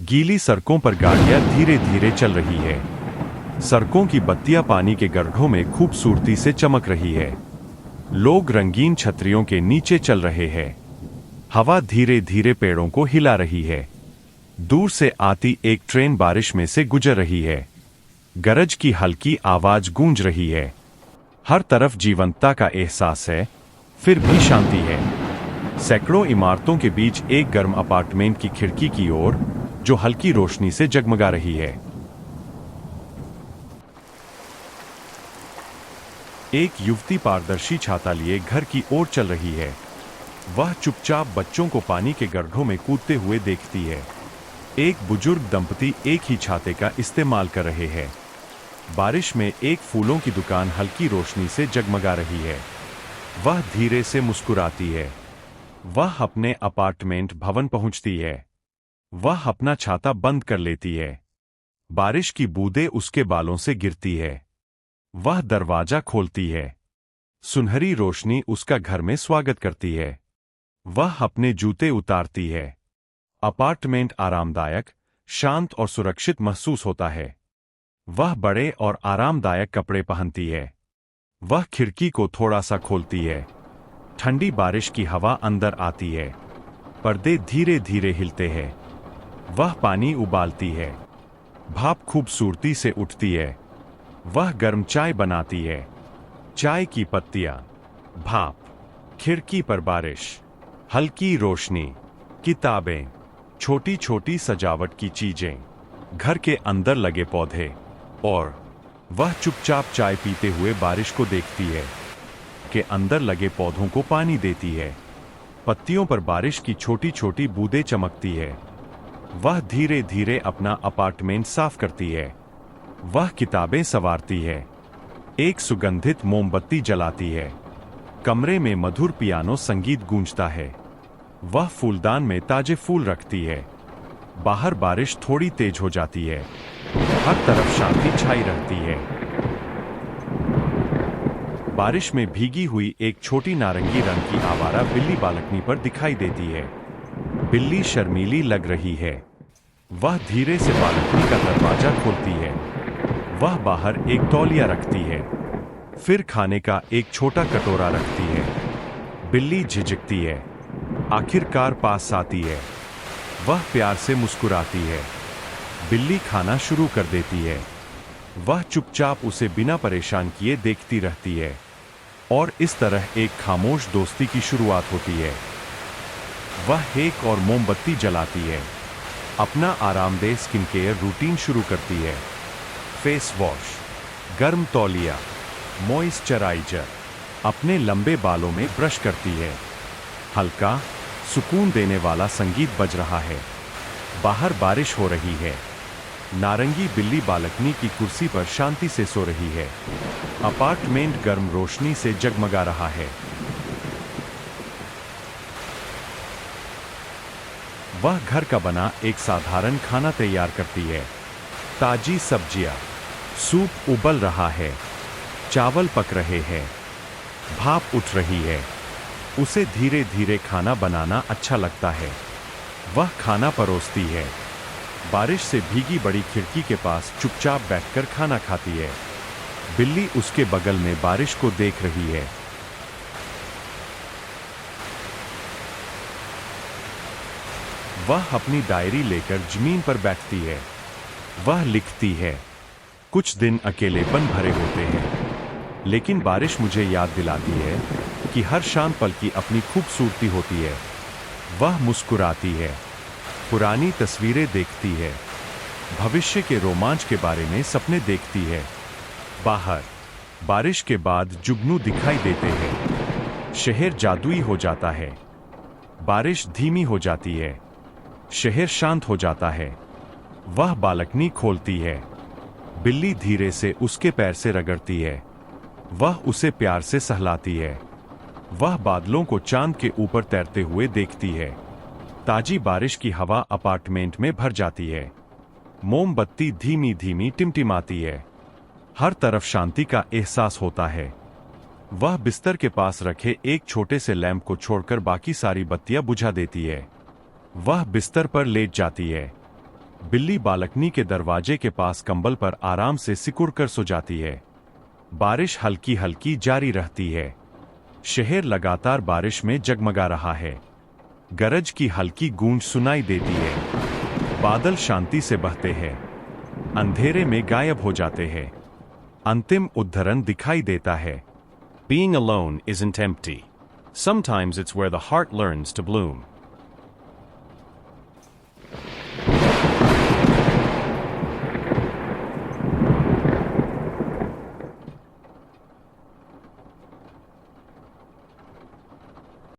गीली सड़कों पर गाड़ियां धीरे धीरे चल रही है। सड़कों की बत्तियां पानी के गड्ढों में खूबसूरती से चमक रही है। लोग रंगीन छतरियों के नीचे चल रहे हैं। हवा धीरे धीरे पेड़ों को हिला रही है। दूर से आती एक ट्रेन बारिश में से गुजर रही है। गरज की हल्की आवाज गूंज रही है। हर तरफ जीवंतता का एहसास है, फिर भी शांति है। सैकड़ों इमारतों के बीच एक गर्म अपार्टमेंट की खिड़की की ओर, जो हल्की रोशनी से जगमगा रही है। एक युवती पारदर्शी छाता लिए घर की ओर चल रही है। वह चुपचाप बच्चों को पानी के गड्ढों में कूदते हुए देखती है। एक बुजुर्ग दंपति एक ही छाते का इस्तेमाल कर रहे हैं। बारिश में एक फूलों की दुकान हल्की रोशनी से जगमगा रही है। वह धीरे से मुस्कुराती है। वह अपने अपार्टमेंट भवन पहुंचती है। वह अपना छाता बंद कर लेती है। बारिश की बूंदें उसके बालों से गिरती है। वह दरवाजा खोलती है। सुनहरी रोशनी उसका घर में स्वागत करती है। वह अपने जूते उतारती है। अपार्टमेंट आरामदायक, शांत और सुरक्षित महसूस होता है। वह बड़े और आरामदायक कपड़े पहनती है। वह खिड़की को थोड़ा सा खोलती है। ठंडी बारिश की हवा अंदर आती है। पर्दे धीरे धीरे हिलते हैं। वह पानी उबालती है। भाप खूबसूरती से उठती है। वह गर्म चाय बनाती है। चाय की पत्तियां, भाप, खिड़की पर बारिश, हल्की रोशनी, किताबें, छोटी छोटी सजावट की चीजें, घर के अंदर लगे पौधे, और वह चुपचाप चाय पीते हुए बारिश को देखती है कि अंदर लगे पौधों को पानी देती है। पत्तियों पर बारिश की छोटी छोटी बूंदें चमकती है। वह धीरे धीरे अपना अपार्टमेंट साफ करती है। वह किताबें संवारती है। एक सुगंधित मोमबत्ती जलाती है। कमरे में मधुर पियानो संगीत गूंजता है। वह फूलदान में ताजे फूल रखती है। बाहर बारिश थोड़ी तेज हो जाती है। हर तरफ शांति छाई रहती है। बारिश में भीगी हुई एक छोटी नारंगी रंग की आवारा बिल्ली बालकनी पर दिखाई देती है। बिल्ली शर्मीली लग रही है। वह धीरे से बालकनी का दरवाजा खोलती है। वह बाहर एक तौलिया रखती है, फिर खाने का एक छोटा कटोरा रखती है। बिल्ली झिझकती है, आखिरकार पास आती है। वह प्यार से मुस्कुराती है। बिल्ली खाना शुरू कर देती है। वह चुपचाप उसे बिना परेशान किए देखती रहती है, और इस तरह एक खामोश दोस्ती की शुरुआत होती है। वह एक और मोमबत्ती जलाती है। अपना आरामदेह स्किन केयर रूटीन शुरू करती है। फेस वॉश, गर्म तौलिया, मॉइस्चराइजर, अपने लंबे बालों में ब्रश करती है। हल्का, सुकून देने वाला संगीत बज रहा है। बाहर बारिश हो रही है। नारंगी बिल्ली बालकनी की कुर्सी पर शांति से सो रही है। अपार्टमेंट गर्म रोशनी से जगमगा रहा है। वह घर का बना एक साधारण खाना तैयार करती है। ताजी सब्जियां, सूप उबल रहा है, चावल पक रहे हैं, भाप उठ रही है। उसे धीरे धीरे खाना बनाना अच्छा लगता है। वह खाना परोसती है। बारिश से भीगी बड़ी खिड़की के पास चुपचाप बैठकर खाना खाती है। बिल्ली उसके बगल में बारिश को देख रही है। वह अपनी डायरी लेकर जमीन पर बैठती है। वह लिखती है, कुछ दिन अकेलेपन भरे होते हैं, लेकिन बारिश मुझे याद दिलाती है कि हर शांत पल की अपनी खूबसूरती होती है। वह मुस्कुराती है, पुरानी तस्वीरें देखती है, भविष्य के रोमांच के बारे में सपने देखती है। बाहर बारिश के बाद जुगनू दिखाई देते हैं। शहर जादुई हो जाता है। बारिश धीमी हो जाती है। शहर शांत हो जाता है। वह बालकनी खोलती है। बिल्ली धीरे से उसके पैर से रगड़ती है। वह उसे प्यार से सहलाती है। वह बादलों को चांद के ऊपर तैरते हुए देखती है। ताजी बारिश की हवा अपार्टमेंट में भर जाती है। मोमबत्ती धीमी धीमी टिमटिमाती है। हर तरफ शांति का एहसास होता है। वह बिस्तर के पास रखे एक छोटे से लैंप को छोड़कर बाकी सारी बत्तियां बुझा देती है। वह बिस्तर पर लेट जाती है। बिल्ली बालकनी के दरवाजे के पास कंबल पर आराम से सिकुड़ कर सो जाती है। बारिश हल्की हल्की जारी रहती है। शहर लगातार बारिश में जगमगा रहा है। गरज की हल्की गूंज सुनाई देती है। बादल शांति से बहते हैं, अंधेरे में गायब हो जाते हैं। अंतिम उद्धरण दिखाई देता है। Being alone isn't empty. Sometimes it's where the heart learns to bloom.